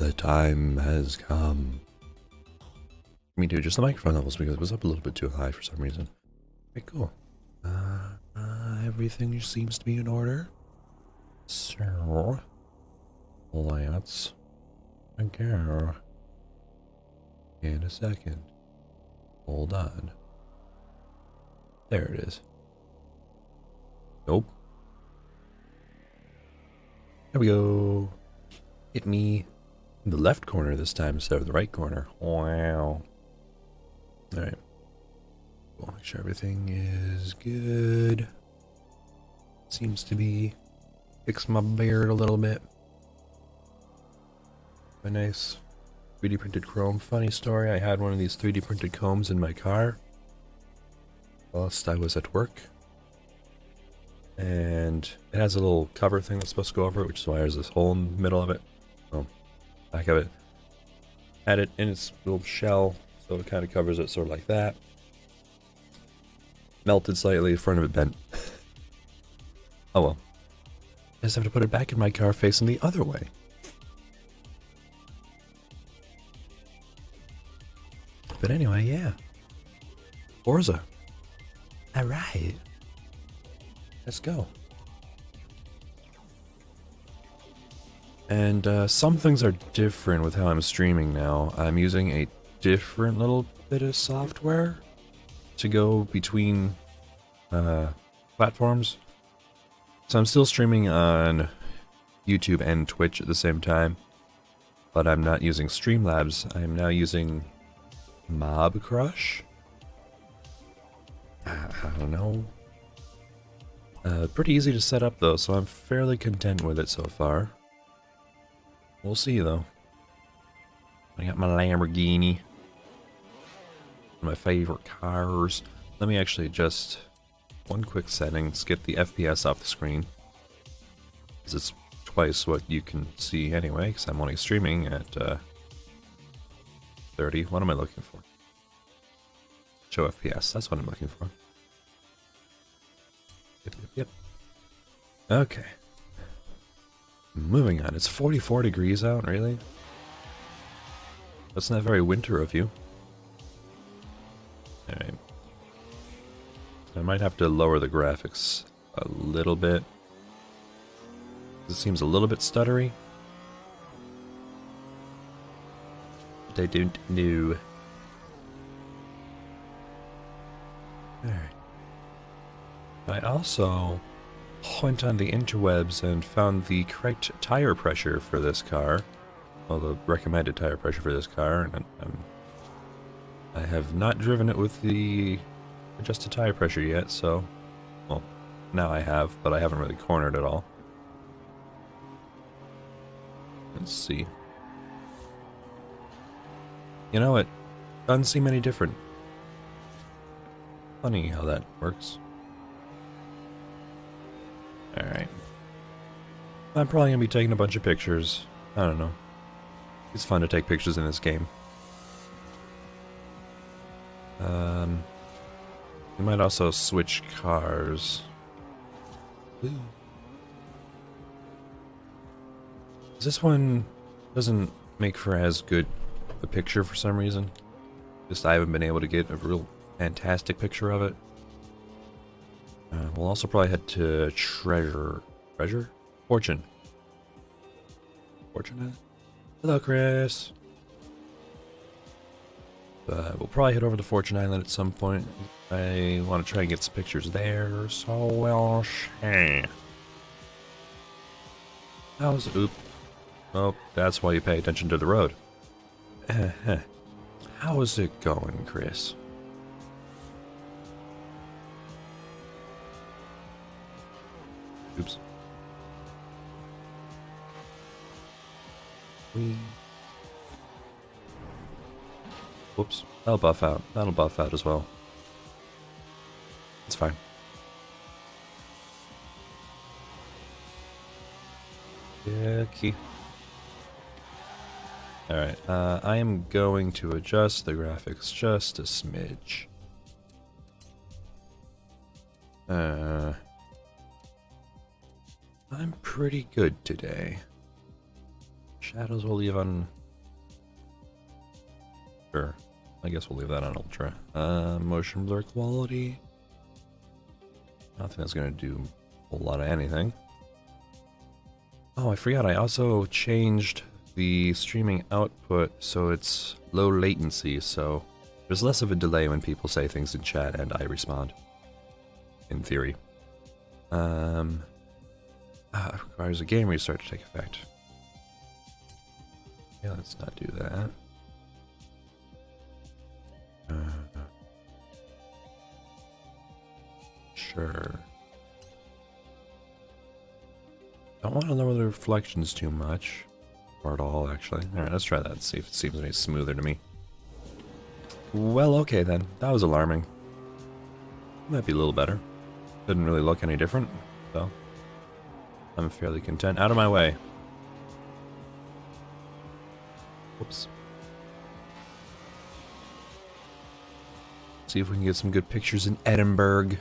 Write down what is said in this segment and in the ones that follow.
The time has come. Me too, just the microphone levels because it was up a little bit too high for some reason. Okay, cool. Everything seems to be in order. So, let's go. In a second. Hold on. There it is. Nope. There we go. Hit me in the left corner this time instead of the right corner. Wow. Alright. We'll make sure everything is good. Seems to be. Fix my beard a little bit. A nice 3D printed chrome. Funny story, I had one of these 3D printed combs in my car whilst I was at work. And it has a little cover thing that's supposed to go over it, which is why there's this hole in the middle of it. Oh, back of it. Had it in its little shell, so it kind of covers it sort of like that. Melted slightly, the front of it bent. Oh well. I just have to put it back in my car facing the other way. But anyway, yeah. Forza. Alright. Let's go. And some things are different with how I'm streaming now. I'm using a different little bit of software to go between platforms. So I'm still streaming on YouTube and Twitch at the same time, but I'm not using Streamlabs. I'm now using Mob Crush. I don't know. Pretty easy to set up though, so I'm fairly content with it so far. We'll see though. I got my Lamborghini. My favorite cars. Let me actually adjust one quick setting to get the FPS off the screen. Because it's twice what you can see anyway, because I'm only streaming at 30. What am I looking for? Show FPS, that's what I'm looking for. Yep. Okay. Moving on. It's 44 degrees out, really? That's not very winter of you. Alright. I might have to lower the graphics a little bit. This seems a little bit stuttery. But I don't know. Alright. I also went on the interwebs and found the correct tire pressure for this car. Well, the recommended tire pressure for this car, and I have not driven it with the adjusted tire pressure yet, so, well, now I have, but I haven't really cornered at all. Let's see. You know, it doesn't seem any different. Funny how that works. Alright. I'm probably gonna be taking a bunch of pictures. I don't know. It's fun to take pictures in this game. We might also switch cars. Ooh. This one doesn't make for as good a picture for some reason. Just I haven't been able to get a real fantastic picture of it. We'll also probably head to Fortune. Fortune? Hello, Chris. We'll probably head over to Fortune Island at some point. I want to try and get some pictures there, so we'll see. How's it? Oop. Oh, that's why you pay attention to the road. How is it going, Chris? Oops. Whoops. That'll buff out. That'll buff out as well. It's fine. Okay. Alright, I am going to adjust the graphics just a smidge. I'm pretty good today. Shadows will leave on Sure. I guess we'll leave that on ultra. Motion blur quality. Nothing that's gonna do a whole lot of anything. Oh, I forgot, I also changed the streaming output so it's low latency, so there's less of a delay when people say things in chat and I respond. In theory. Requires a game restart to take effect. Yeah, let's not do that. Sure. Don't want to lower the reflections too much. Or at all, actually. Alright, let's try that and see if it seems any smoother to me. Well, okay then. That was alarming. Might be a little better. Didn't really look any different, so I'm fairly content. Out of my way. Whoops. See if we can get some good pictures in Edinburgh.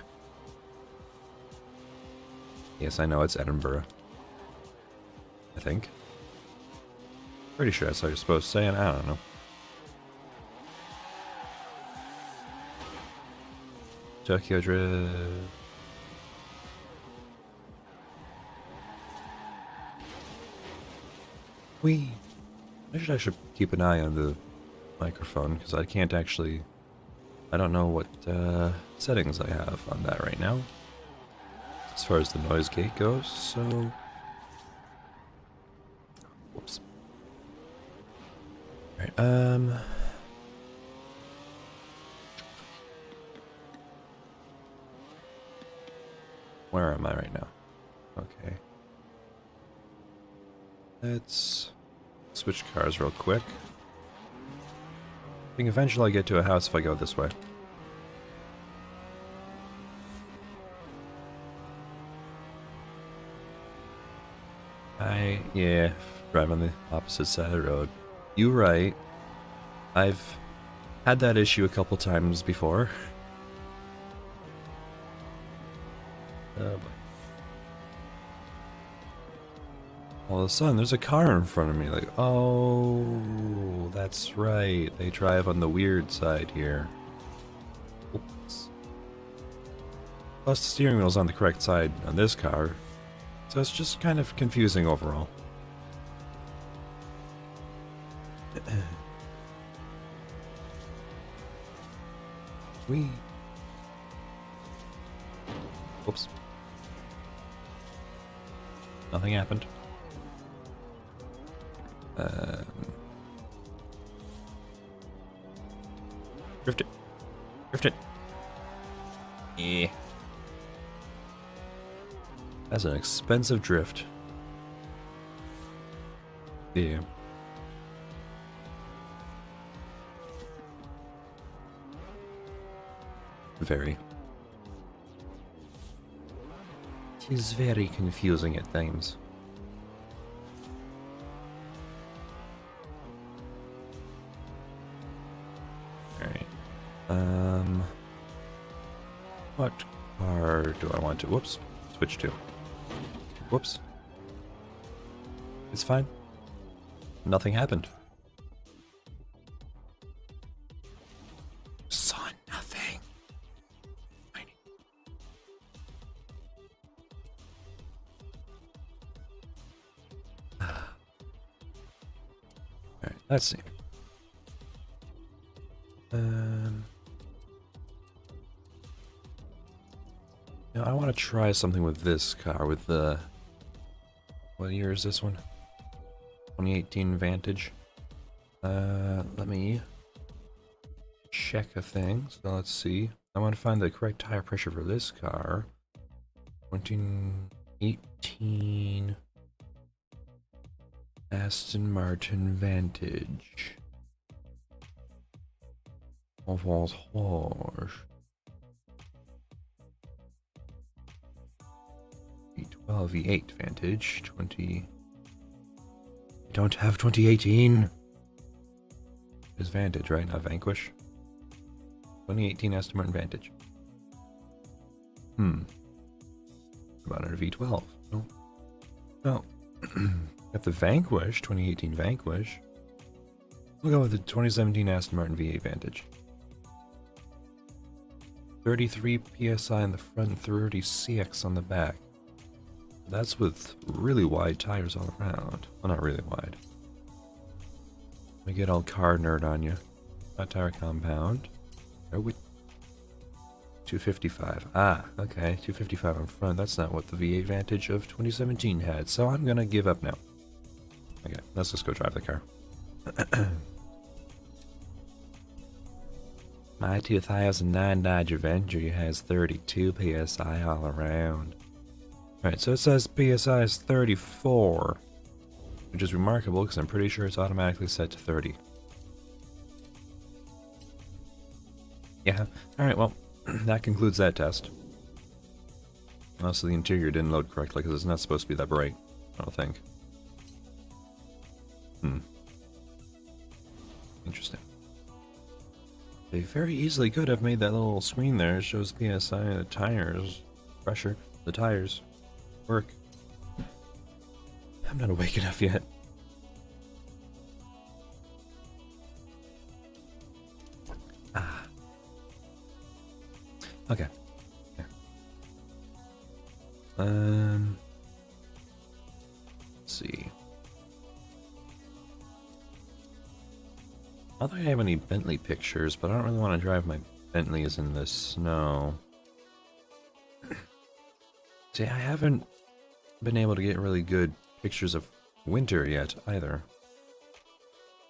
Yes, I know it's Edinburgh. I think. Pretty sure that's how you're supposed to say it. I don't know. Tokyo Drift. Whee! I should keep an eye on the microphone because I can't actually. I don't know what settings I have on that right now as far as the noise gate goes, so. Whoops. Alright, where am I right now? Okay. Let's switch cars real quick. I think eventually I'll get to a house if I go this way. Yeah, drive on the opposite side of the road. You're right. I've had that issue a couple times before. Oh boy. All of a sudden, there's a car in front of me. Like, oh, that's right. They drive on the weird side here. Oops. Plus, the steering wheel's on the correct side on this car. So it's just kind of confusing overall. Whee. Whoops. Nothing happened. Drift it. Drift it. Yeah. That's an expensive drift. Yeah. Very. It is very confusing at times. Alright. What car do I want to? Whoops. Switch to. Whoops. It's fine. Nothing happened. Saw nothing. Alright, let's see. Now I want to try something with this car, with the... What year is this one? 2018 Vantage. Let me check a thing. So let's see. I want to find the correct tire pressure for this car. 2018 Aston Martin Vantage. V12 V8 Vantage 20. I don't have 2018. It's Vantage, right? Not Vanquish. 2018 Aston Martin Vantage. About a V12. No. No. Got the Vanquish, 2018 Vanquish. We'll go with the 2017 Aston Martin V8 Vantage. 33 PSI in the front and 30 CX on the back. That's with really wide tires all around. Well, not really wide. Let me get all car nerd on you. Flat tire compound. Oh, we 255. Ah, okay. 255 in front. That's not what the V8 Vantage of 2017 had, so I'm gonna give up now. Okay, let's just go drive the car. My 2009 Dodge Avenger has 32 PSI all around. Alright, so it says PSI is 34, which is remarkable because I'm pretty sure it's automatically set to 30. Yeah, alright, well, that concludes that test. Also, the interior didn't load correctly because it's not supposed to be that bright, I don't think. Interesting. They very easily could have made that little screen there. It shows PSI and the tires, pressure, the tires work. I'm not awake enough yet. Ah. Okay. Yeah. Let's see. I don't think I have any Bentley pictures, but I don't really want to drive my Bentleys in the snow. See, I haven't been able to get really good pictures of winter yet, either.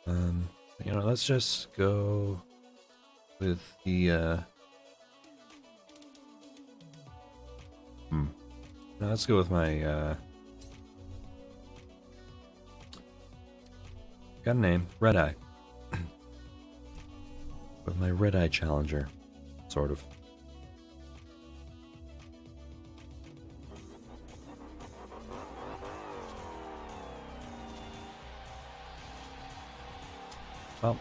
You know, let's just go with the, no, let's go with my, got a name, Red Eye. With my Red Eye Challenger, sort of. Well,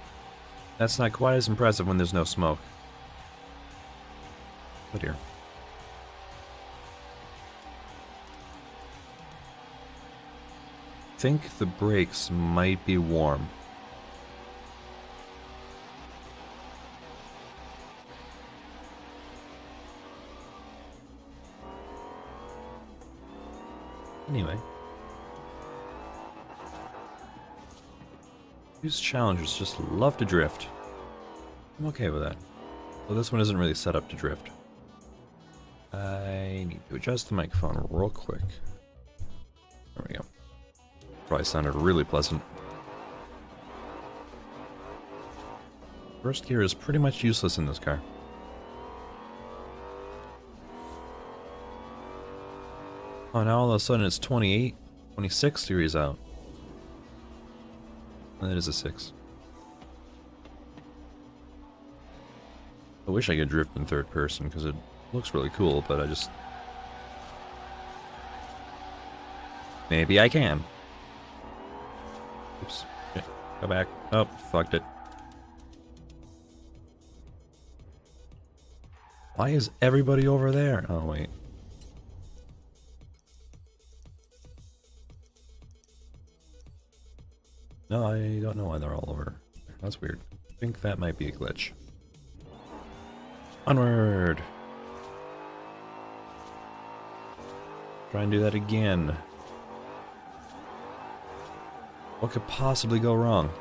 that's not quite as impressive when there's no smoke. Oh dear. I think the brakes might be warm. Anyway. These Challengers just love to drift. I'm okay with that. Well, this one isn't really set up to drift. I need to adjust the microphone real quick. There we go. Probably sounded really pleasant. First gear is pretty much useless in this car. Oh, now all of a sudden it's 28, 26 degrees out. And it is a 6. I wish I could drift in third person because it looks really cool, but I just... Maybe I can. Oops. Okay, go back. Oh, fucked it. Why is everybody over there? Oh, wait. No, I don't know why they're all over. That's weird. I think that might be a glitch. Onward! Try and do that again. What could possibly go wrong?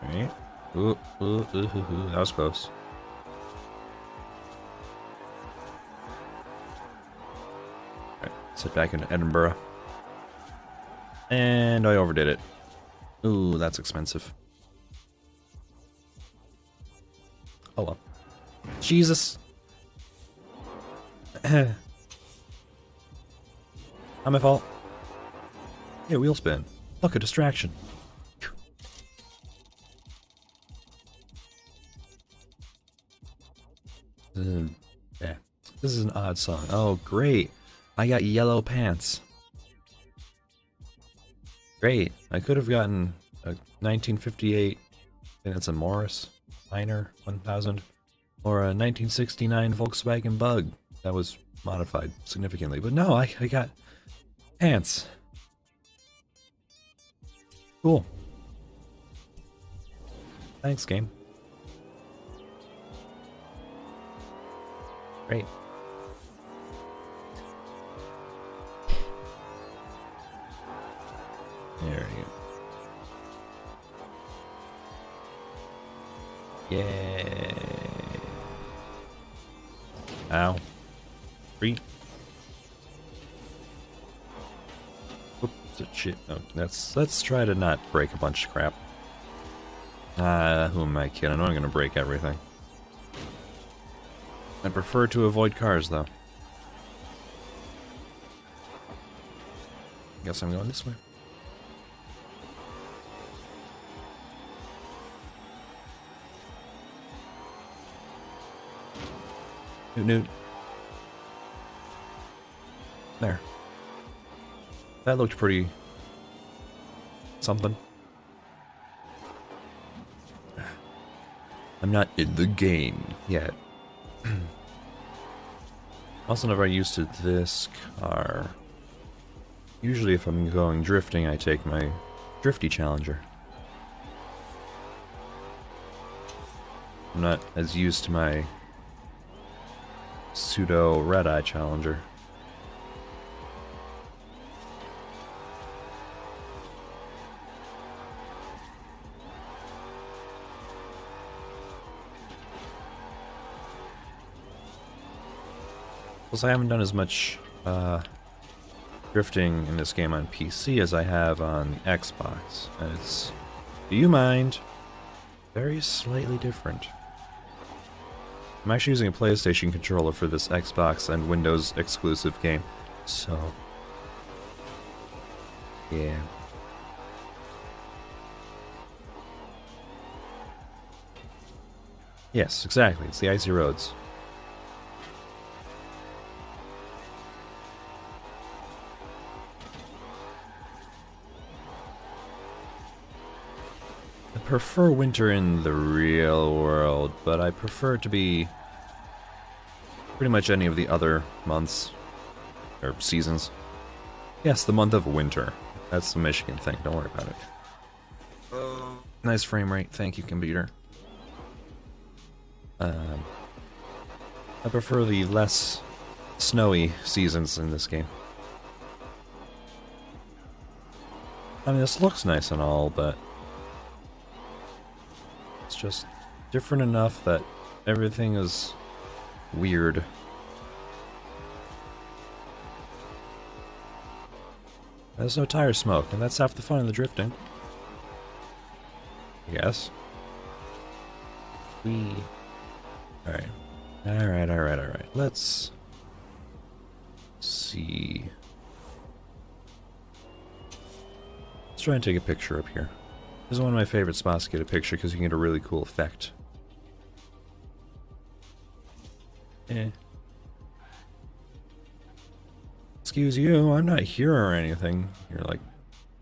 Alright. Ooh, that was close. Sit back in Edinburgh. And I overdid it. Ooh, that's expensive. Oh well. Jesus! Not my fault. Hey, wheel spin. Look, a distraction. Yeah. This is an odd song. Oh, great. I got yellow pants. Great. I could have gotten a 1958, I think that's a Morris Minor 1000, or a 1969 Volkswagen Bug. That was modified significantly. But no, I got pants. Cool. Thanks, game. Great. There you go. Yay. Ow. Free. Oops, shit. No, let's try to not break a bunch of crap. Who am I kidding? I know I'm gonna break everything. I prefer to avoid cars, though. Guess I'm going this way. Noot noot. There. That looked pretty... something. I'm not in the game yet. Also never used to this car. Usually if I'm going drifting, I take my drifty Challenger. I'm not as used to my pseudo red-eye Challenger. Plus, I haven't done as much drifting in this game on PC as I have on the Xbox. And it's, do you mind? Very slightly different. I'm actually using a PlayStation controller for this Xbox and Windows exclusive game. So, yeah. Yes, exactly. It's the icy roads. I prefer winter in the real world, but I prefer it to be pretty much any of the other months, or seasons. Yes, the month of winter. That's the Michigan thing, don't worry about it. Nice frame rate, thank you, computer. I prefer the less snowy seasons in this game. I mean, this looks nice and all, but it's just different enough that everything is weird. There's no tire smoke, and that's half the fun of the drifting. Yes. Alright. Alright. Let's see. Let's try and take a picture up here. This is one of my favorite spots to get a picture because you can get a really cool effect. Excuse you, I'm not here or anything. You're like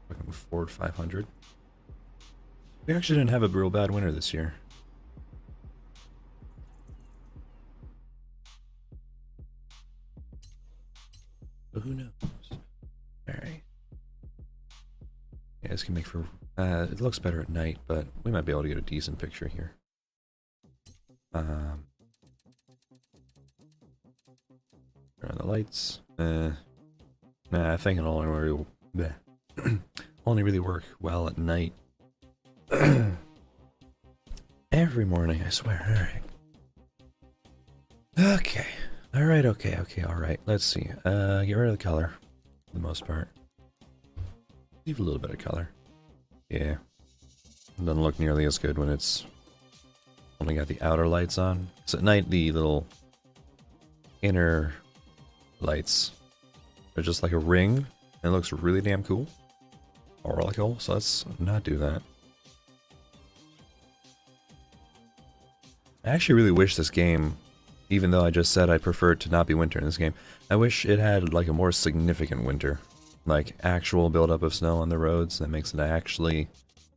fucking Ford 500. We actually didn't have a real bad winter this year. But who knows? Alright. Yeah, this can make for... it looks better at night, but we might be able to get a decent picture here. Turn on the lights. Nah, I think it'll only really work well at night. Every morning, I swear. Alright. Okay. Alright, okay, alright. Let's see. Get rid of the color, for the most part. Leave a little bit of color. Yeah. It doesn't look nearly as good when it's only got the outer lights on. So at night, the little inner lights are just like a ring, and it looks really damn cool. Or really cool, so let's not do that. I actually really wish this game, even though I just said I prefer it to not be winter in this game, I wish it had like a more significant winter. Like actual buildup of snow on the roads that makes it actually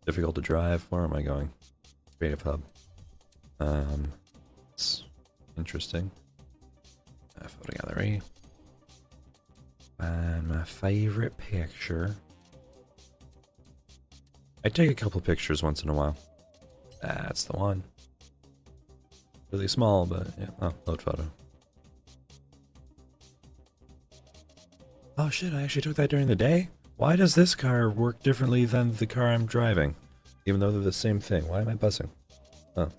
difficult to drive. Where am I going? Creative Hub. It's interesting. Photo gallery. And my favorite picture. I take a couple pictures once in a while. That's the one. Really small, but yeah. Oh, load photo. Oh shit, I actually took that during the day? Why does this car work differently than the car I'm driving? Even though they're the same thing. Why am I buzzing? Oh.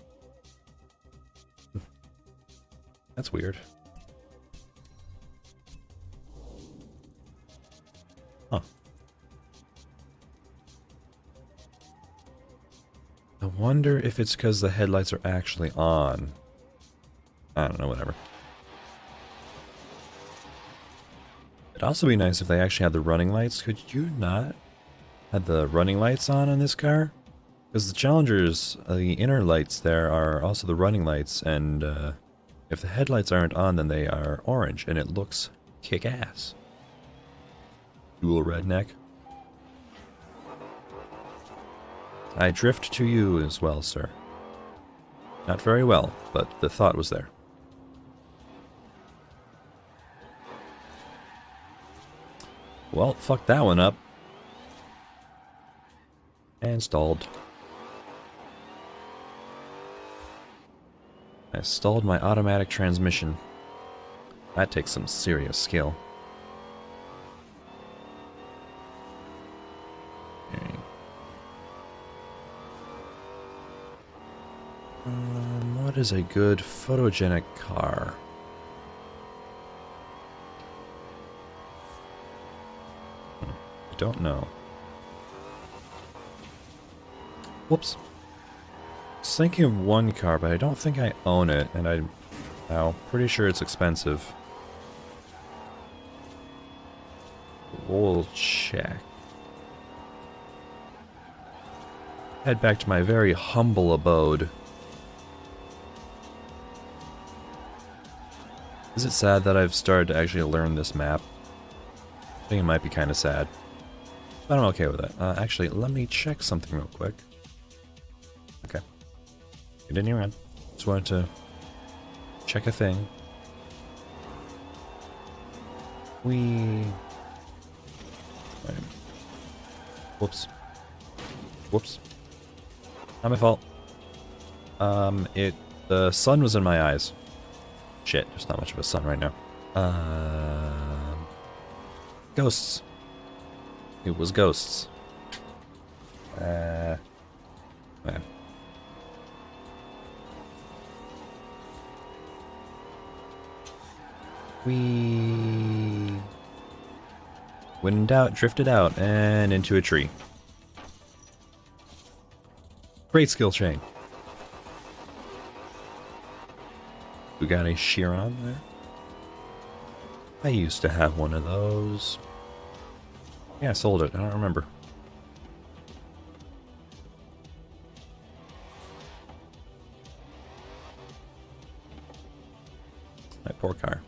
That's weird. Huh. I wonder if it's because the headlights are actually on. I don't know, whatever. It'd also be nice if they actually had the running lights. Could you not have the running lights on this car? Because the Challengers, the inner lights there are also the running lights, and if the headlights aren't on, then they are orange, and it looks kick-ass. Dual redneck. I drift to you as well, sir. Not very well, but the thought was there. Well, fuck that one up. And stalled. I stalled my automatic transmission. That takes some serious skill. Okay. What is a good photogenic car? I don't know. Whoops. I was thinking of one car, but I don't think I own it, and I'm now pretty sure it's expensive. We'll check. Head back to my very humble abode. Is it sad that I've started to actually learn this map? I think it might be kind of sad. But I'm okay with it. Actually, let me check something real quick. Okay. Continue on. Just wanted to check a thing. Whoops. Whoops. Not my fault. The sun was in my eyes. Shit, there's not much of a sun right now. Ghosts. It was ghosts. Man. When in doubt, drifted out and into a tree. Great skill chain. We got a Chiron there. I used to have one of those. Yeah, I sold it. I don't remember. My poor car.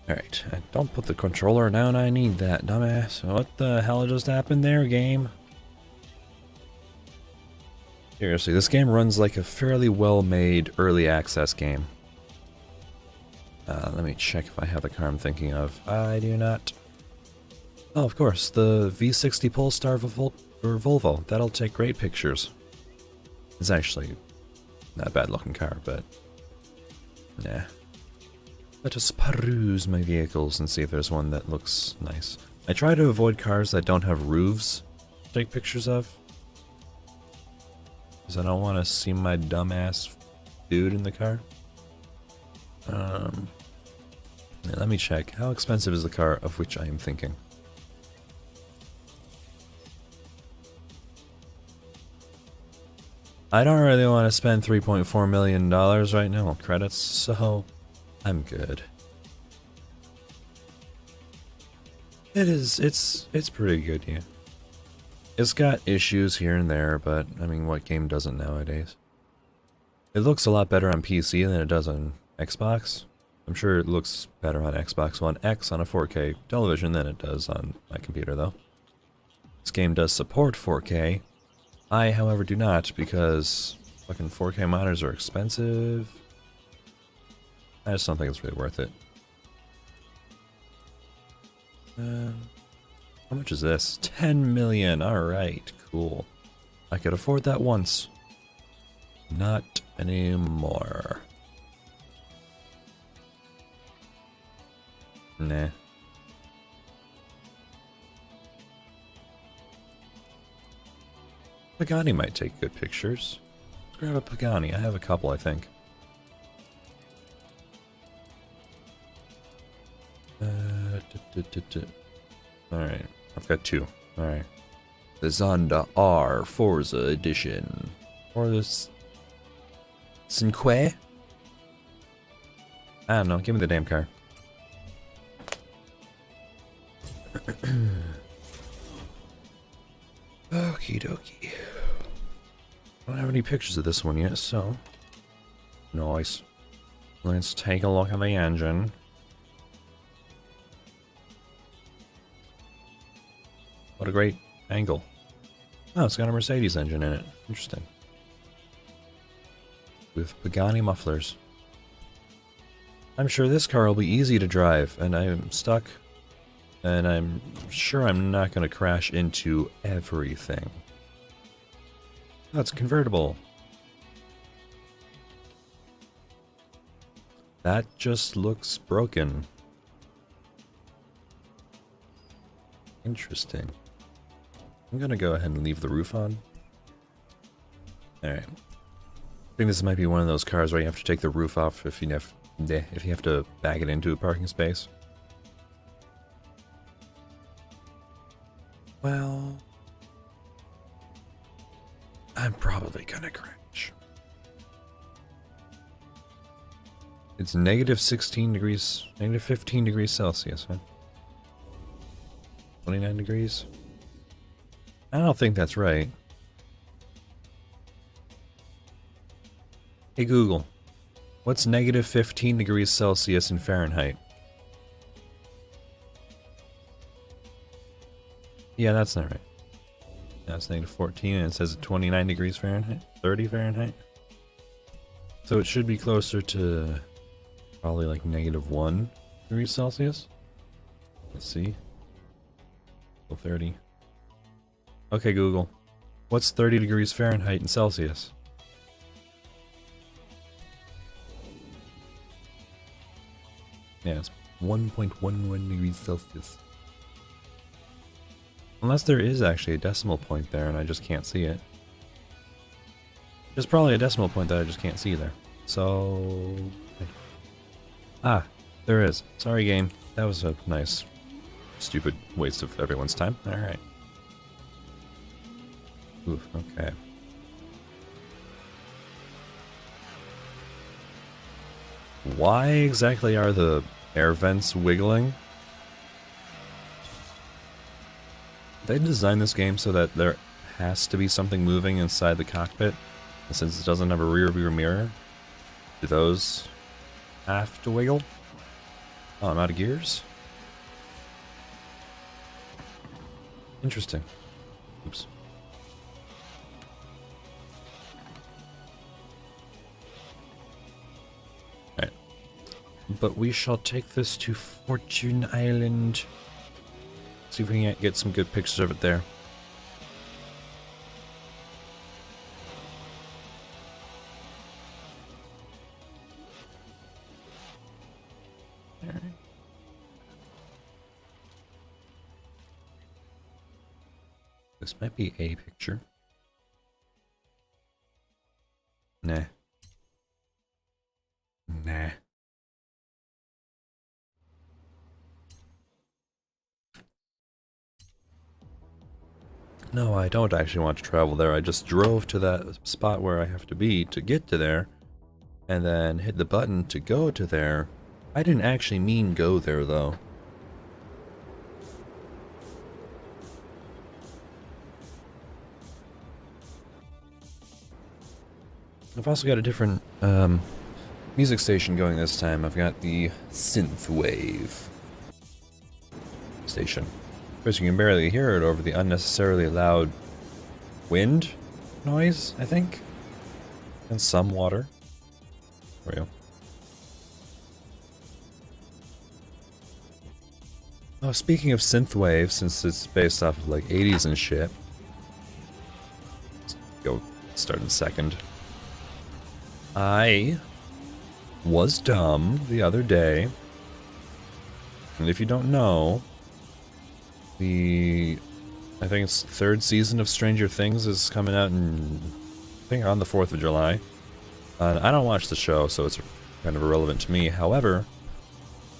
Alright, don't put the controller down. I need that, dumbass. What the hell just happened there, game? Seriously, this game runs like a fairly well-made early access game. Let me check if I have the car I'm thinking of. I do not. Oh, of course, the V60 Polestar for Volvo. That'll take great pictures. It's actually not a bad looking car, but nah. Let us peruse my vehicles and see if there's one that looks nice. I try to avoid cars that don't have roofs to take pictures of. Because I don't want to see my dumbass dude in the car. Let me check. How expensive is the car of which I am thinking? I don't really want to spend $3.4 million right now on credits, so I'm good. It's pretty good, yeah. It's got issues here and there, but I mean, what game doesn't nowadays? It looks a lot better on PC than it does on Xbox. I'm sure it looks better on Xbox One X on a 4K television than it does on my computer, though. This game does support 4K. I, however, do not, because Fucking 4K monitors are expensive. I just don't think it's really worth it. How much is this? 10 million. Alright, cool. I could afford that once. Not anymore. Nah. Pagani might take good pictures. Let's grab a Pagani. I have a couple, I think. Alright, I've got two. Alright. The Zonda R Forza Edition. Or this... Cinque? I don't know, give me the damn car. Okie dokie. I don't have any pictures of this one yet, so... Nice. Let's take a look at the engine. What a great angle. Oh, it's got a Mercedes engine in it. Interesting. With Pagani mufflers. I'm sure this car will be easy to drive, and I'm stuck. And I'm sure I'm not going to crash into everything. Oh, it's convertible. That just looks broken. Interesting. I'm gonna go ahead and leave the roof on. Alright. I think this might be one of those cars where you have to take the roof off if you have to back it into a parking space. Well... I'm probably gonna crash. It's negative 16 degrees, negative 15 degrees Celsius, huh? 29 degrees? I don't think that's right. Hey Google, what's negative 15 degrees Celsius in Fahrenheit? Yeah, that's not right. That's negative 14 and it says 29 degrees Fahrenheit? 30 Fahrenheit? So it should be closer to probably like negative 1 degrees Celsius. Let's see. 30. Okay, Google. What's 30 degrees Fahrenheit in Celsius? Yeah, it's 1.11 degrees Celsius. Unless there is actually a decimal point there and I just can't see it. There's probably a decimal point that I just can't see there. So... Ah, there is. Sorry, game. That was a nice, stupid waste of everyone's time. Alright. Oof, okay. Why exactly are the air vents wiggling? They designed this game so that there has to be something moving inside the cockpit. And since it doesn't have a rear view mirror, do those have to wiggle? Oh, I'm out of gears? Interesting. Oops. Alright. But we shall take this to Fortune Island. See if we can get some good pictures of it there. Alright. This might be a picture. Nah. Nah. No, I don't actually want to travel there. I just drove to that spot where I have to be to get to there, and then hit the button to go to there. I didn't actually mean go there, though. I've also got a different music station going this time. I've got the Synthwave station. Of course, you can barely hear it over the unnecessarily loud wind noise, I think. And some water. There we go. Oh, speaking of synthwave, since it's based off of like 80s and shit. Let's go start in second. I was dumb the other day. And if you don't know, I think it's the third season of Stranger Things is coming out I think on the 4th of July. I don't watch the show, so it's kind of irrelevant to me. However,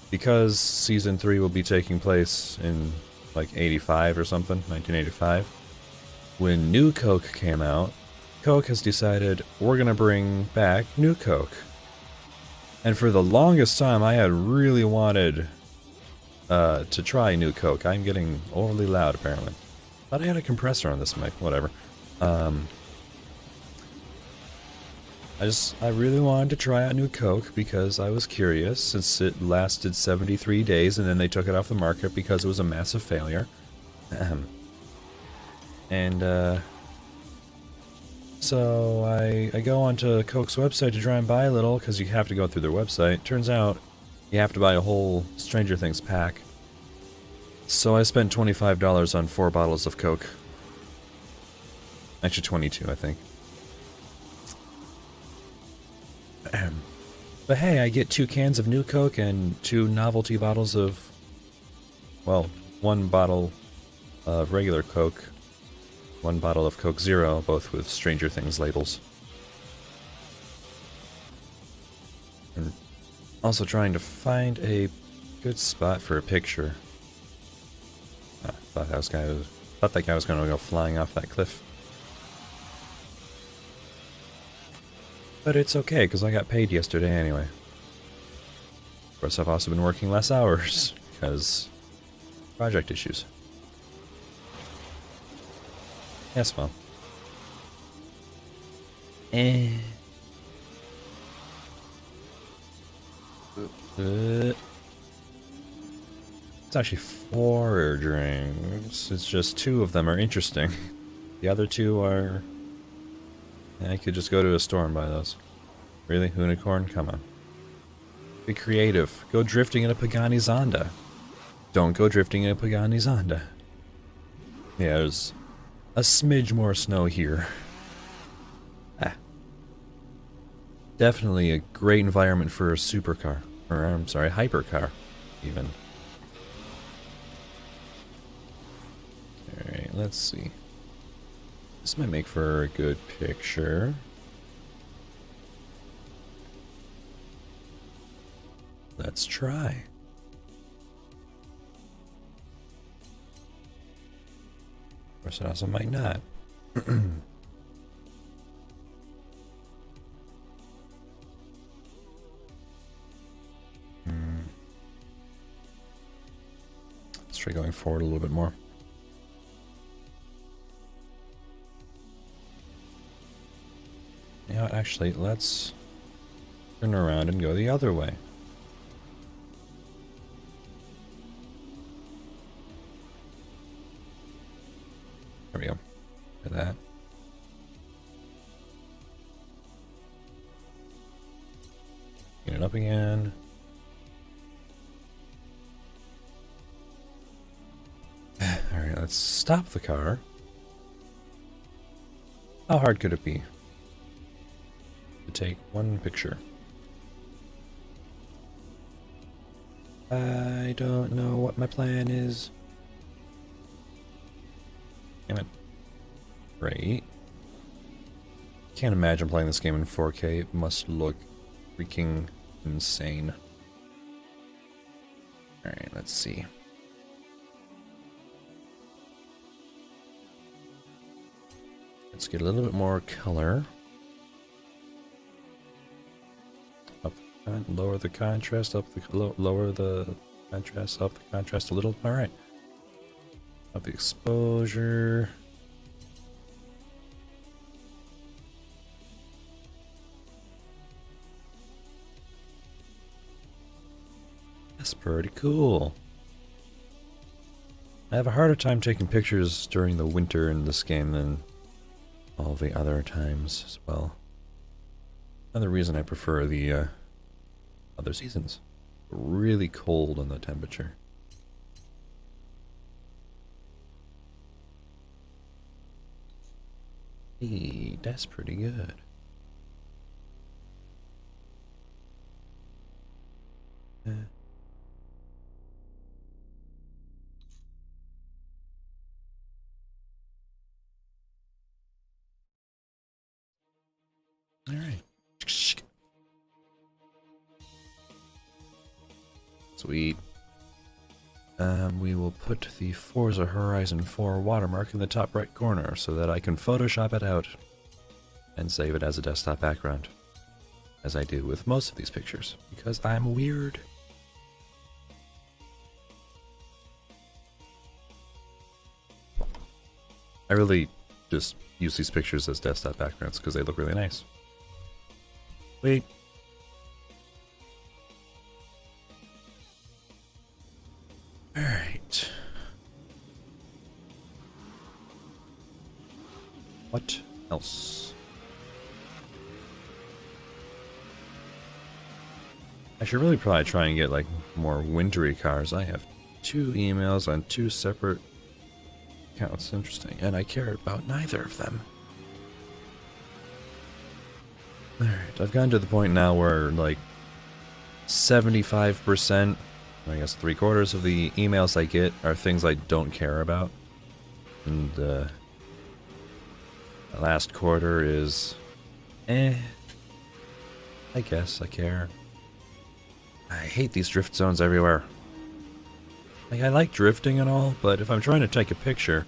because season 3 will be taking place in like 85 or something, 1985, when New Coke came out, Coke has decided we're gonna bring back New Coke. And for the longest time, I had really wanted to try New Coke. I'm getting overly loud, apparently. Thought I had a compressor on this mic, whatever. I really wanted to try out New Coke because I was curious, since it lasted 73 days and then they took it off the market because it was a massive failure. So I go onto Coke's website to try and buy a little, because you have to go through their website. Turns out you have to buy a whole Stranger Things pack. So I spent $25 on 4 bottles of Coke. Actually 22, I think. But hey, I get 2 cans of New Coke and 2 novelty bottles of, well, 1 bottle of regular Coke, 1 bottle of Coke Zero, both with Stranger Things labels. And also trying to find a good spot for a picture. I thought that guy was going to go flying off that cliff. But it's okay, because I got paid yesterday anyway. Of course, I've also been working less hours, because project issues. Yes, well. It's actually 4 drinks. It's just 2 of them are interesting. The other 2 are... I could just go to a store and buy those. Really? Unicorn? Come on. Be creative. Go drifting in a Pagani Zonda. Don't go drifting in a Pagani Zonda. Yeah, there's a smidge more snow here. Definitely a great environment for a supercar. Or, I'm sorry, hypercar, even. Alright, let's see. This might make for a good picture. Let's try. Of course, it also might not. Let's try going forward a little bit more. You know what, actually, let's turn around and go the other way. There we go. Look at that. Get it up again. Alright, let's stop the car. How hard could it be to take one picture? I don't know what my plan is. Damn it. Great. Can't imagine playing this game in 4K. It must look freaking insane. Alright, let's see. Let's get a little bit more color. Up the lower the contrast, up the lower the contrast, up the contrast a little. All right. Up the exposure. That's pretty cool. I have a harder time taking pictures during the winter in this game than all the other times as well. Another reason I prefer the other seasons. Really cold on the temperature. Hey, that's pretty good. All right. Sweet. We will put the Forza Horizon 4 watermark in the top right corner so that I can Photoshop it out and save it as a desktop background, as I do with most of these pictures, because I'm weird. I really just use these pictures as desktop backgrounds because they look really nice. Wait. Alright. What else? I should really probably try and get like more wintry cars. I have 2 emails on 2 separate accounts. Interesting. And I care about neither of them. Alright, I've gotten to the point now where like 75%, I guess 3/4 of the emails I get are things I don't care about. And the last quarter is, I guess I care. I hate these drift zones everywhere. Like, I like drifting and all, but if I'm trying to take a picture,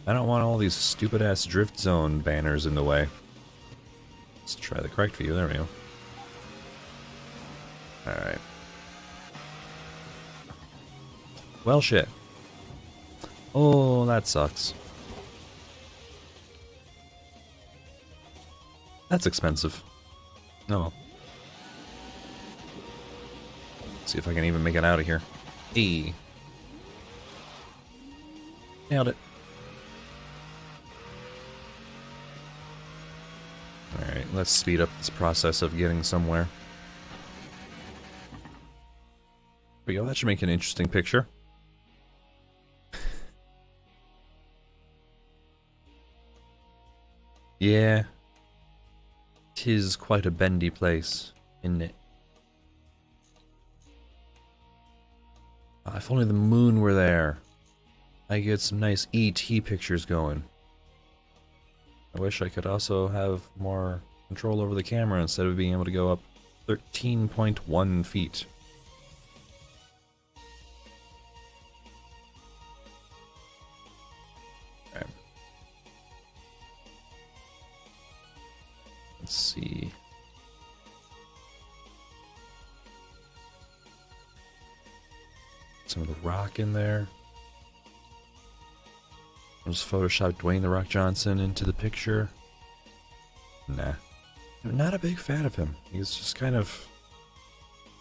I don't want all these stupid-ass drift zone banners in the way. Let's try the correct view, there we go. Alright. Well, shit. Oh, that sucks. That's expensive. Oh well. See if I can even make it out of here. E. Nailed it. Alright, let's speed up this process of getting somewhere. There we go, that should make an interesting picture. Yeah. 'Tis quite a bendy place, isn't it? If only the moon were there. I get some nice ET pictures going. I wish I could also have more control over the camera instead of being able to go up 13.1 feet. Okay. Let's see. Some of the rock in there. I'll just Photoshop Dwayne "The Rock" Johnson into the picture. Nah. I'm not a big fan of him. He's just kind of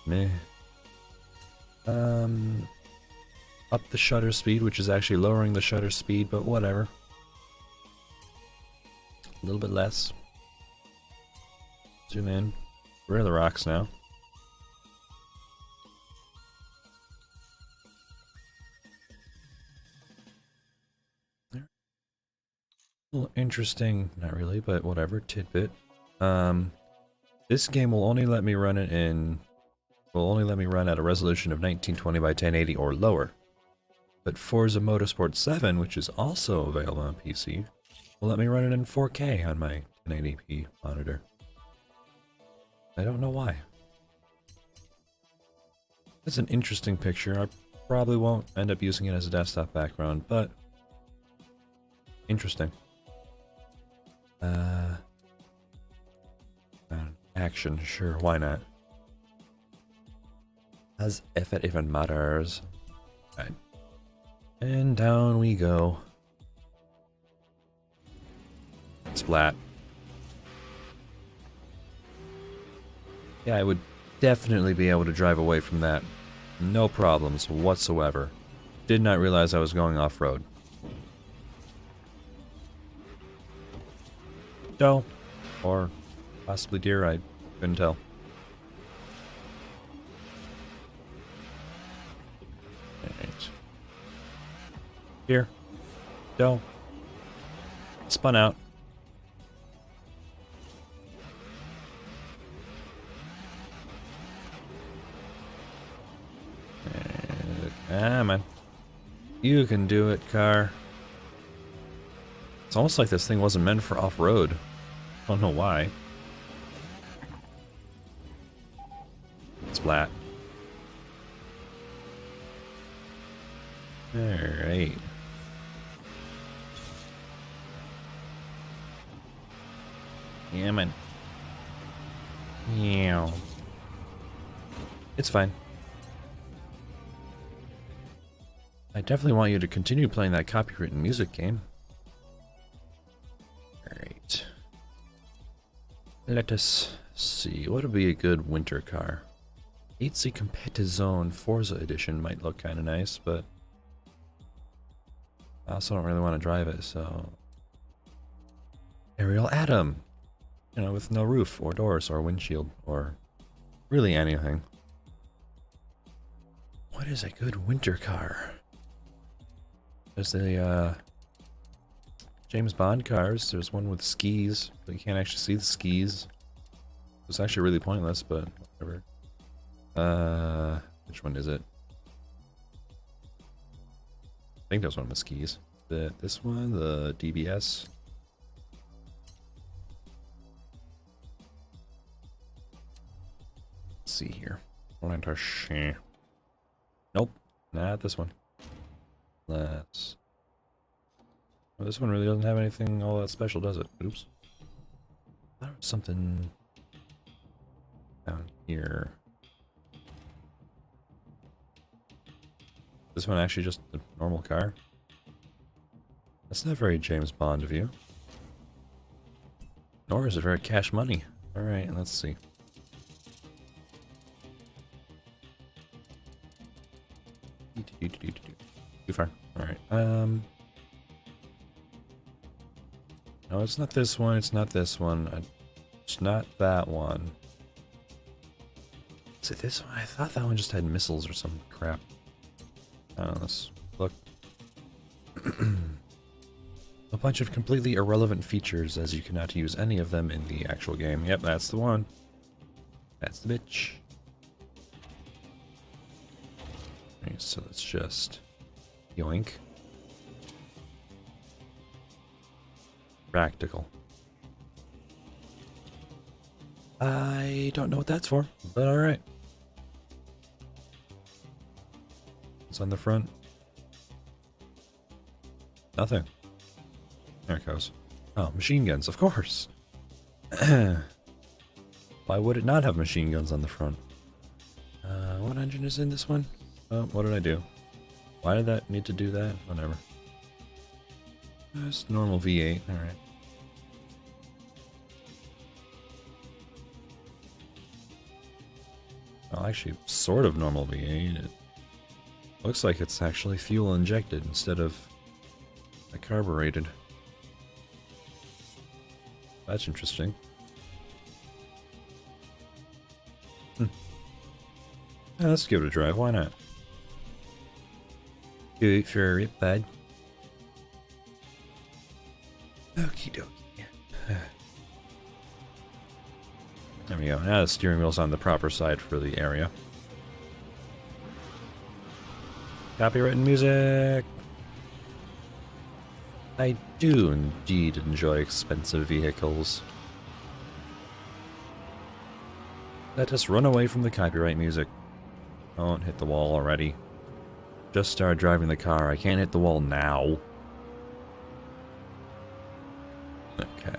meh. Up the shutter speed, which is actually lowering the shutter speed, but whatever. A little bit less. Zoom in. Where are the rocks now? A little interesting, not really, but whatever, tidbit. This game will only let me run it in, will only let me run at a resolution of 1920 by 1080 or lower. But Forza Motorsport 7, which is also available on PC, will let me run it in 4K on my 1080p monitor. I don't know why. It's an interesting picture. I probably won't end up using it as a desktop background, but interesting. Action, sure, why not? As if it even matters. Right. And down we go. Splat. Yeah, I would definitely be able to drive away from that. No problems whatsoever. Did not realize I was going off-road. Doe. Or possibly deer, I Couldn't tell. Alright. Here. Go. Spun out. Come on. You can do it, car. It's almost like this thing wasn't meant for off-road. I don't know why. Splat. Alright. Yeah, man. Yeah. It's fine. I definitely want you to continue playing that copywritten music game. Alright. Let us see. What would be a good winter car? 8C Competizione Forza Edition might look kind of nice, but I also don't really want to drive it, so... Ariel Atom! You know, with no roof, or doors, or windshield, or really anything. What is a good winter car? There's the, James Bond cars. There's one with skis, but you can't actually see the skis. It's actually really pointless, but whatever. Which one is it? I think there's one with skis. This one, the DBS. Let's see here. Nope, not this one. Let's. Well, this one really doesn't have anything all that special, does it? Oops. I thought it was something down here. This one actually just a normal car? That's not very James Bond of you. Nor is it very Cash Money. Alright, let's see. Too far. Alright, no, it's not this one, it's not this one. It's not that one. Is it this one? I thought that one just had missiles or some crap. Let's look. A bunch of completely irrelevant features, as you cannot use any of them in the actual game. Yep, that's the one. That's the bitch. Okay, so let's just yoink. Practical. I don't know what that's for, but alright. What's on the front? Nothing. There it goes. Oh, machine guns, of course. Why would it not have machine guns on the front? What engine is in this one? Oh, what did I do? Why did that need to do that? Whatever. Just normal V8, alright. Well, actually, sort of normal V8. It looks like it's actually fuel injected instead of carbureted. That's interesting. Yeah, let's give it a drive, why not? Do it for it, bud. Okie dokie. There we go. Now the steering wheel's on the proper side for the area. Copywritten music! I do indeed enjoy expensive vehicles. Let us run away from the copyright music. Don't hit the wall already. Just started driving the car. I can't hit the wall now. Okay.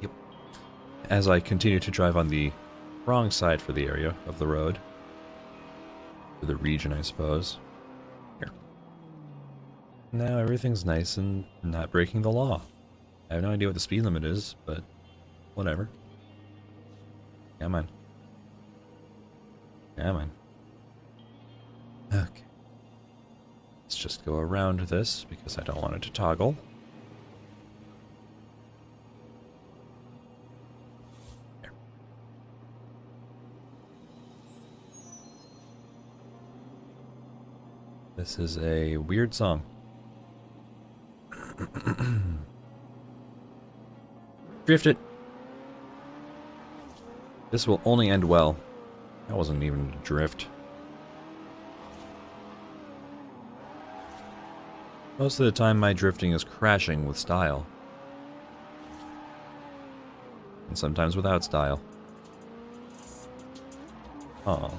Yep. As I continue to drive on the wrong side for the area of the road. For the region, I suppose. Here. Now everything's nice and not breaking the law. I have no idea what the speed limit is, but whatever. Come on. Come on. Okay. Let's just go around this because I don't want it to toggle. There. This is a weird song. Drift it. This will only end well. That wasn't even a drift. Most of the time my drifting is crashing with style. And sometimes without style. Oh.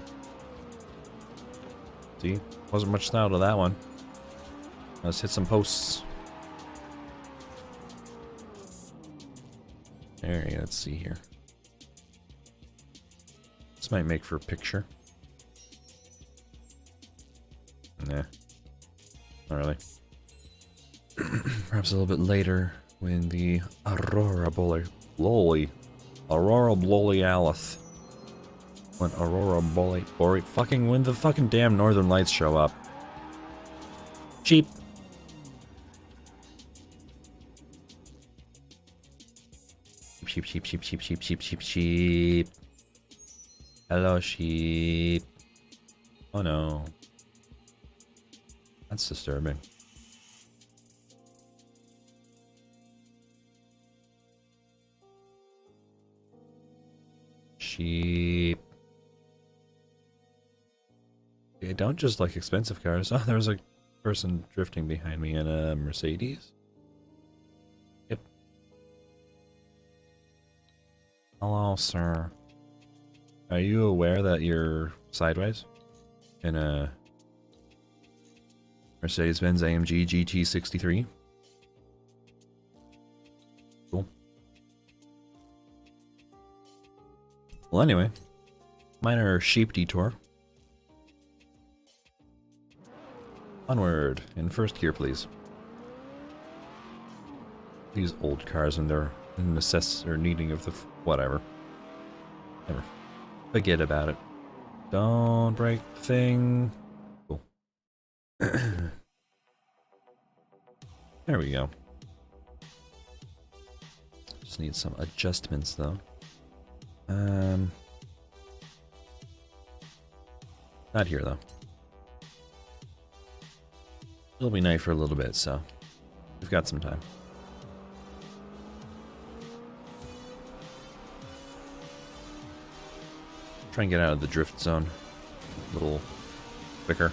See? Wasn't much style to that one. Let's hit some posts. Alright, let's see here. This might make for a picture. Nah. Not really. Perhaps a little bit later when the Aurora Borealis. When Aurora Borealis. Fucking when the fucking damn northern lights show up. Sheep. Sheep, sheep, sheep, sheep, sheep, sheep, sheep, sheep. Hello, sheep. Oh no. That's disturbing. Sheep. I don't just like expensive cars. Oh, there's a person drifting behind me in a Mercedes. Yep. Hello, sir. Are you aware that you're sideways in a Mercedes-Benz AMG GT63? Cool. Well, anyway, minor sheep detour. Onward, in first gear, please. These old cars and their needing of the whatever. Never. Forget about it. Don't break the thing. Cool. There we go. Just need some adjustments though. Not here though. It'll be night for a little bit, so we've got some time. Try and get out of the drift zone a little quicker.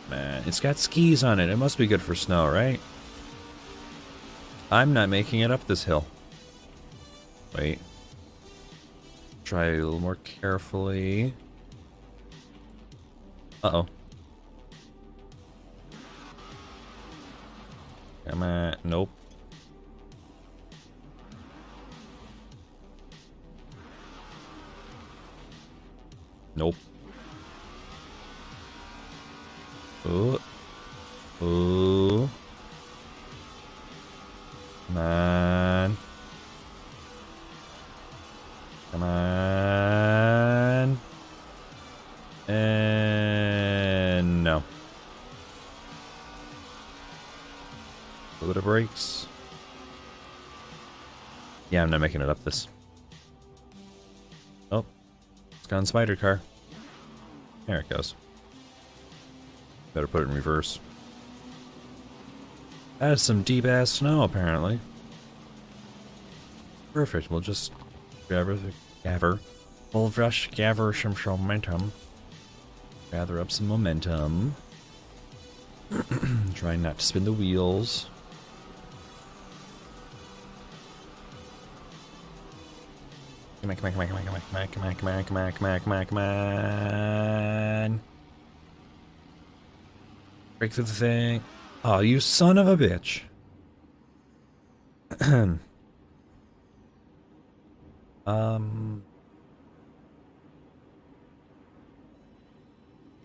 Man, it's got skis on it. It must be good for snow, right? I'm not making it up this hill. Wait. Try a little more carefully. Uh-oh. Come on. Nope. Nope. Ooh. Ooh. Come on. Come on. And no. A little bit of brakes. Yeah, I'm not making it up this. Oh. It's gone spider car. There it goes. Better put it in reverse. That is some deep ass snow, apparently. Perfect. We'll just gather some momentum. Gather up some momentum. Try not to spin the wheels. Come on, come on, come on, come on, come on, come on, come on, come on, come on, come on, come on. Break through the thing. Oh, you son of a bitch.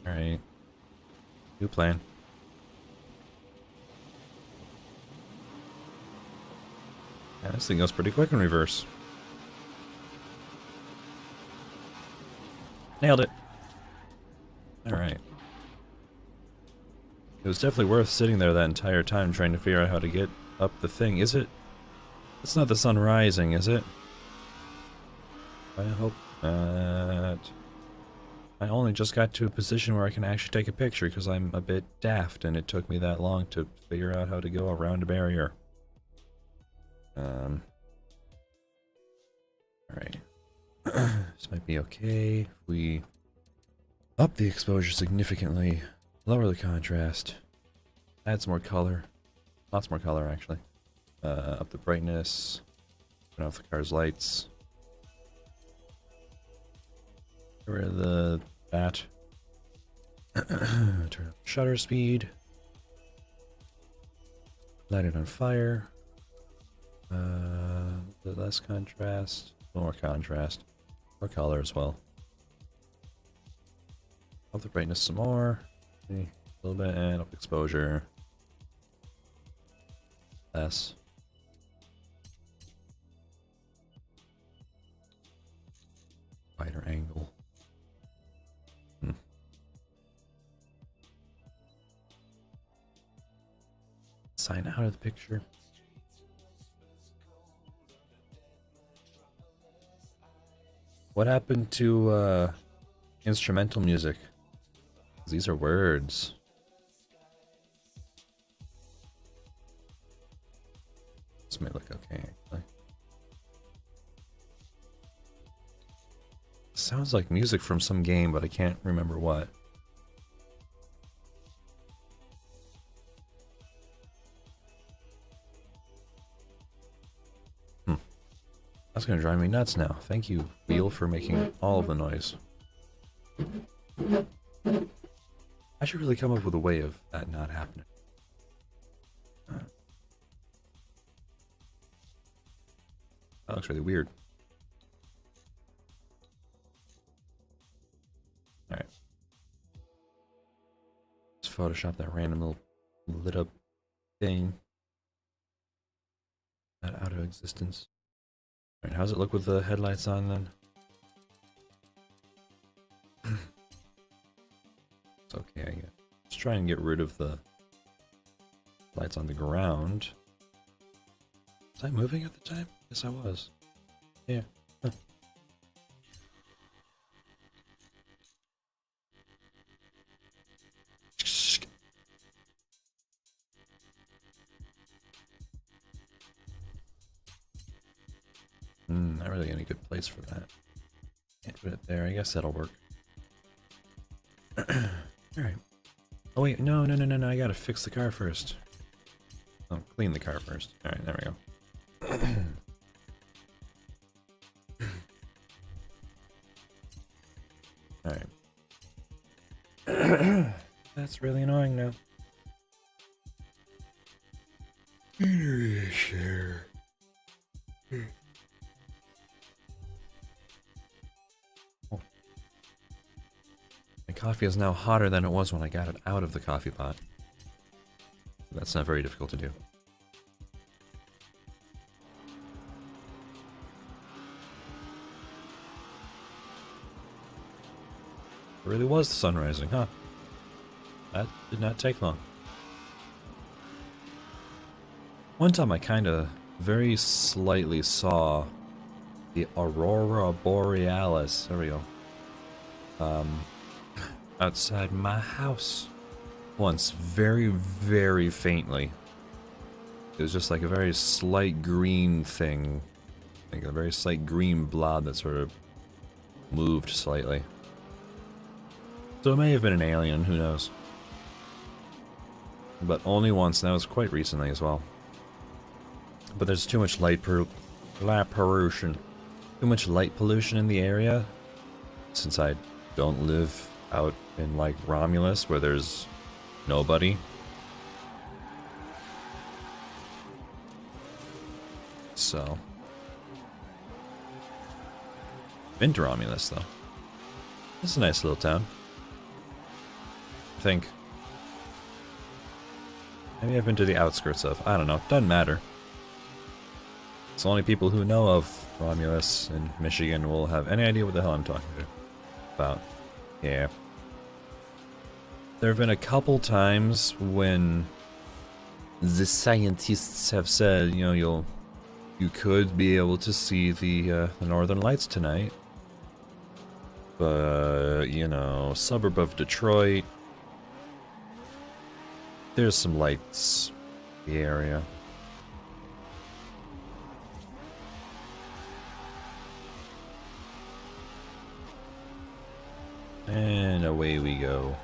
Alright. New plan. Yeah, this thing goes pretty quick in reverse. Nailed it. Alright. It was definitely worth sitting there that entire time trying to figure out how to get up the thing. Is it? It's not the sun rising, is it? I hope not. I only just got to a position where I can actually take a picture because I'm a bit daft and it took me that long to figure out how to go around a barrier. Alright. This might be okay if we up the exposure significantly, lower the contrast, add some more color. Lots more color, actually. Up the brightness, turn off the car's lights. Get rid of the bat. Turn up shutter speed. Light it on fire. Less contrast, more contrast, more color as well. Up the brightness some more, a little bit, and up exposure. Less. Wider angle. Sign out of the picture. What happened to instrumental music? These are words. This may look okay, actually. Sounds like music from some game, but I can't remember what. That's gonna drive me nuts now. Thank you, wheel, for making all of the noise. I should really come up with a way of that not happening. That looks really weird. Alright. Let's Photoshop that random little lit up thing. That out of existence. Alright, how's it look with the headlights on then? It's okay, I guess. Let's try and get rid of the lights on the ground. Was I moving at the time? Yes, I was. Yeah. Huh. Not really any good place for that. Can't put it there. I guess that'll work. Alright. Oh wait, no, I gotta fix the car first. Oh, clean the car first. Alright, there we go. Alright. That's really annoying now. Sure. My coffee is now hotter than it was when I got it out of the coffee pot. That's not very difficult to do. It really was the sun rising, huh? That did not take long. One time I kinda very slightly saw the Aurora Borealis. There we go. Outside my house. Once, very, very faintly. It was just like a very slight green thing. Like a very slight green blob that sort of moved slightly. So it may have been an alien, who knows. But only once, and that was quite recently as well. But there's too much light pollution. Too much light pollution in the area. Since I don't live out in like Romulus where there's nobody. So. Been to Romulus though. It's a nice little town. I think. Maybe I've been to the outskirts of. I don't know. Doesn't matter. It's only people who know of Romulus in Michigan will have any idea what the hell I'm talking about. Yeah. There have been a couple times when the scientists have said, you know, you could be able to see the Northern Lights tonight. But, you know, suburb of Detroit, there's some lights in the area. And away we go.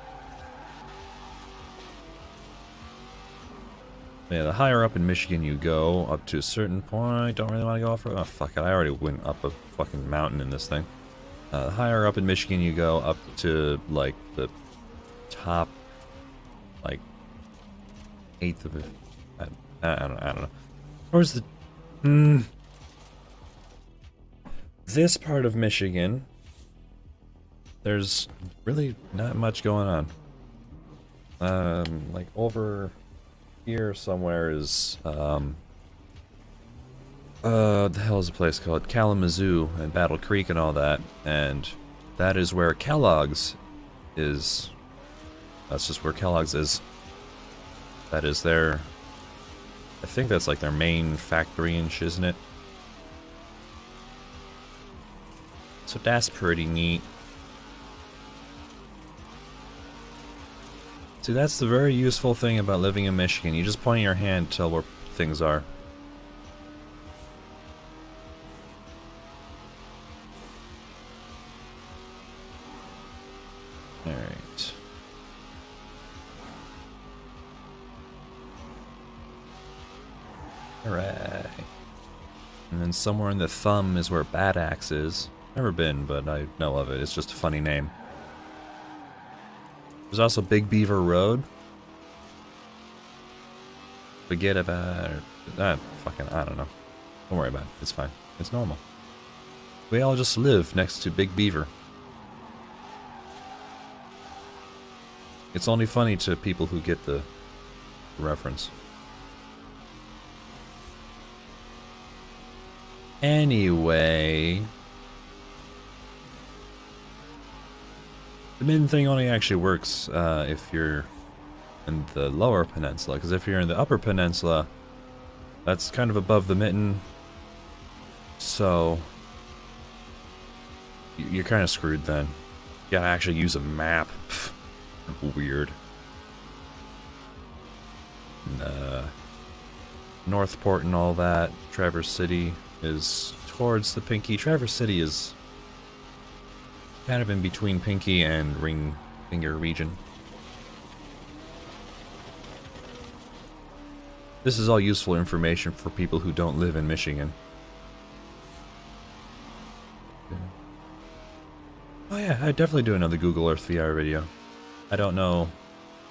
Yeah, the higher up in Michigan you go, up to a certain point, don't really want to go off-road. Oh, fuck it, I already went up a fucking mountain in this thing. The higher up in Michigan you go, up to, like, the top, like, 8th of it. I don't know. Where's the... This part of Michigan, there's really not much going on. Like, over... here somewhere is, the hell is the place called? Kalamazoo and Battle Creek and all that, and that is where Kellogg's is. That's just where Kellogg's is. That is their, I think that's like their main factory and shit, isn't it? So that's pretty neat. See, that's the very useful thing about living in Michigan. You just point your hand to tell where things are. Alright. Alright. And then somewhere in the thumb is where Bad Axe is. Never been, but I know of it. It's just a funny name. There's also Big Beaver Road. Forget about it. I don't know. Don't worry about it. It's fine. It's normal. We all just live next to Big Beaver. It's only funny to people who get the reference. Anyway... the main thing only actually works if you're in the lower peninsula, because if you're in the upper peninsula, that's kind of above the mitten, so you're kind of screwed then. You gotta actually use a map. Weird. Northport and all that, Traverse City is towards the Pinky. Traverse City is kind of in between Pinky and Ring Finger region. This is all useful information for people who don't live in Michigan. Oh yeah, I'd definitely do another Google Earth VR video. I don't know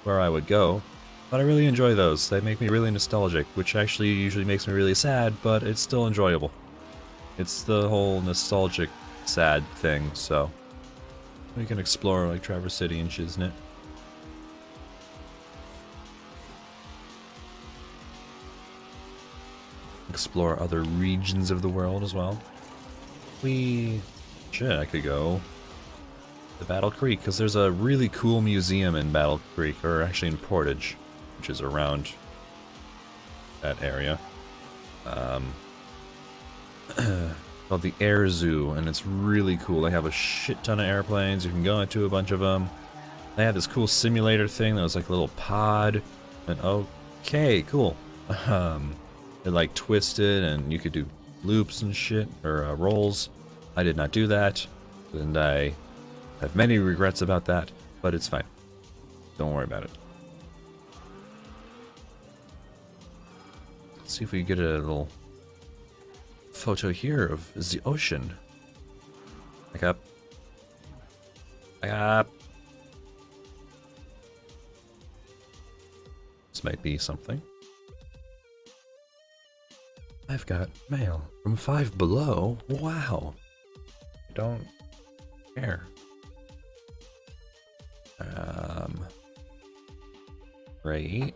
where I would go, but I really enjoy those. They make me really nostalgic, which actually usually makes me really sad, but it's still enjoyable. It's the whole nostalgic sad thing, so we can explore like Traverse City and Shiznit. Explore other regions of the world as well. Shit, I could go to Battle Creek, because there's a really cool museum in Battle Creek, or actually in Portage, which is around that area. Called the Air Zoo, and it's really cool. They have a shit ton of airplanes. You can go into a bunch of them. They have this cool simulator thing that was like a little pod, and okay, cool. It like twisted, and you could do loops and shit, or rolls. I did not do that, and I have many regrets about that, but it's fine. Don't worry about it. Let's see if we can get a little photo here of the ocean. Back up. Back up. This might be something. I've got mail from Five Below. Wow. I don't care. Great.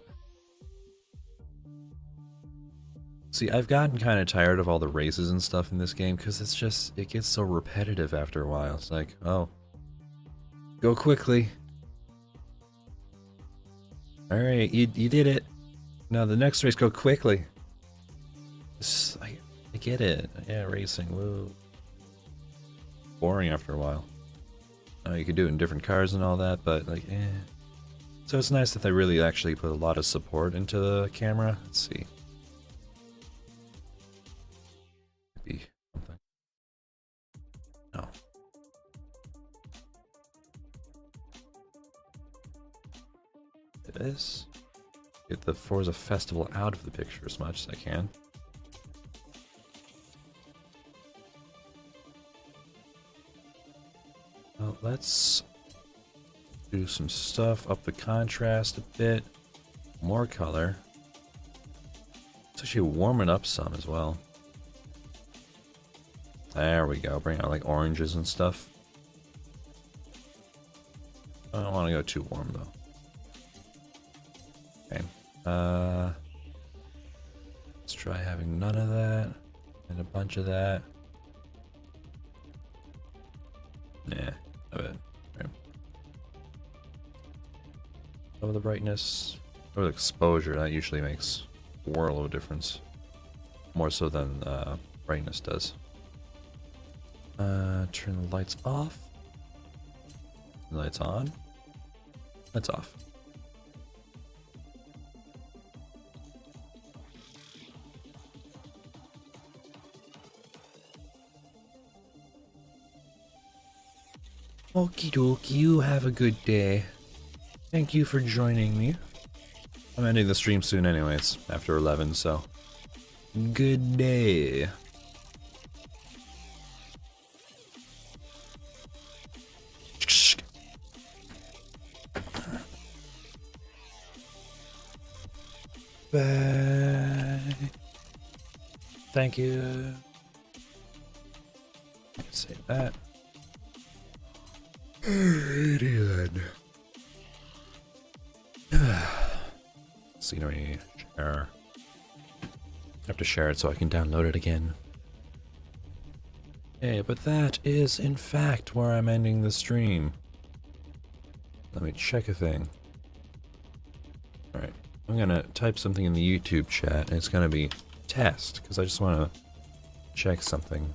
See, I've gotten kind of tired of all the races and stuff in this game, because it's just, it gets so repetitive after a while. It's like, oh, go quickly. Alright, you did it. Now the next race, go quickly. I get it. Yeah, racing, woo. Boring after a while. You could do it in different cars and all that, but like, eh. So it's nice that they really actually put a lot of support into the camera. Let's see. Maybe something. No. It is. Get the Forza Festival out of the picture as much as I can. Well, let's do some stuff, up the contrast a bit, more color. It's actually warming up some as well. There we go, bring out like oranges and stuff. I don't want to go too warm though. Okay, let's try having none of that and a bunch of that. Nah, not bad. Okay. Some of the brightness or the exposure, that usually makes a world of difference. More so than brightness does. Turn the lights off. Lights on. Lights off. Okie dokie, you have a good day. Thank you for joining me. I'm ending the stream soon anyways, after 11, so... Good day. Bye. Thank you. Save that. Idiot. Scenery share. I have to share it so I can download it again. Okay, but that is in fact where I'm ending the stream. Let me check a thing. Alright, I'm gonna type something in the YouTube chat and it's gonna be test, because I just wanna check something.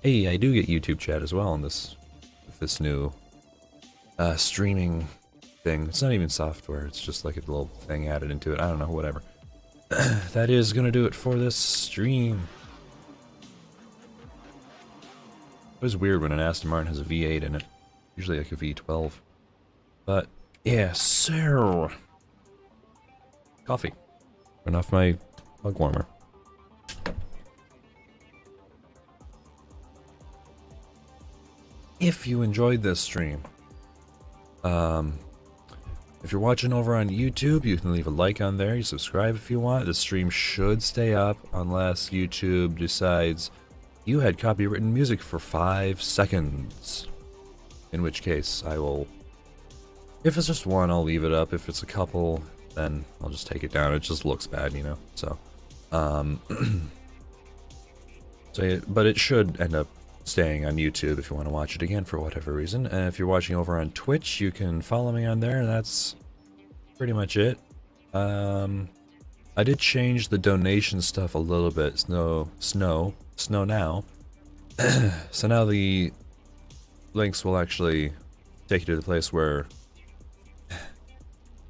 Hey, I do get YouTube chat as well on this, with this new streaming thing. It's not even software, it's just like a little thing added into it. I don't know, whatever. That is gonna do it for this stream. It was weird when an Aston Martin has a V8 in it. Usually like a V12. But, yeah, so... Coffee. Turn off my mug warmer. If you enjoyed this stream, if you're watching over on YouTube, you can leave a like on there. You subscribe if you want. The stream should stay up unless YouTube decides you had copywritten music for 5 seconds. In which case, I will... If it's just one, I'll leave it up. If it's a couple, then I'll just take it down. It just looks bad, you know? So, so yeah, but it should end up staying on YouTube if you want to watch it again for whatever reason. And if you're watching over on Twitch, you can follow me on there, and that's pretty much it. I did change the donation stuff a little bit. Snow now. So now the links will actually take you to the place where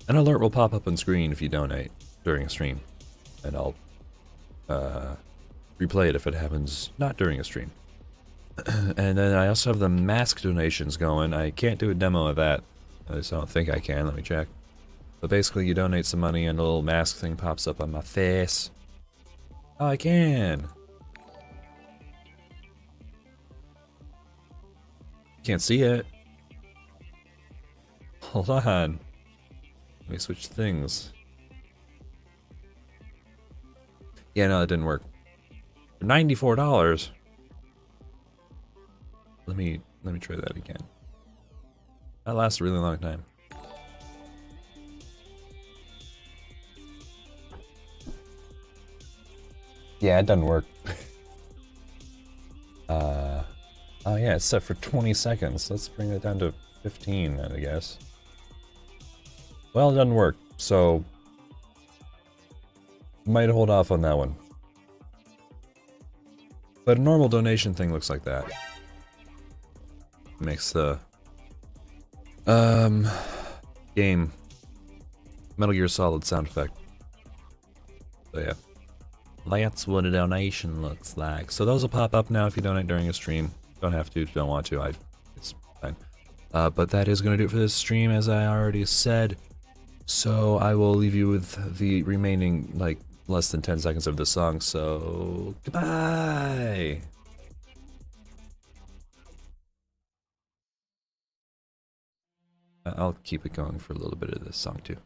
an alert will pop up on screen if you donate during a stream. And I'll replay it if it happens not during a stream. And then I also have the mask donations going. I can't do a demo of that. I just don't think I can. Let me check. But basically you donate some money and a little mask thing pops up on my face. Oh, I can! Can't see it. Hold on. Let me switch things. Yeah, no, that didn't work. For $94. Let me try that again. That lasts a really long time. Yeah, it doesn't work. Oh yeah, it's set for 20 seconds. Let's bring it down to 15, I guess. Well, it doesn't work, so might hold off on that one. But a normal donation thing looks like that. Makes the game Metal Gear Solid sound effect. So yeah. That's what a donation looks like. So those will pop up now if you donate during a stream. Don't have to, don't want to, it's fine. But that is going to do it for this stream, as I already said. So I will leave you with the remaining, like, less than 10 seconds of the song, so goodbye! I'll keep it going for a little bit of this song too.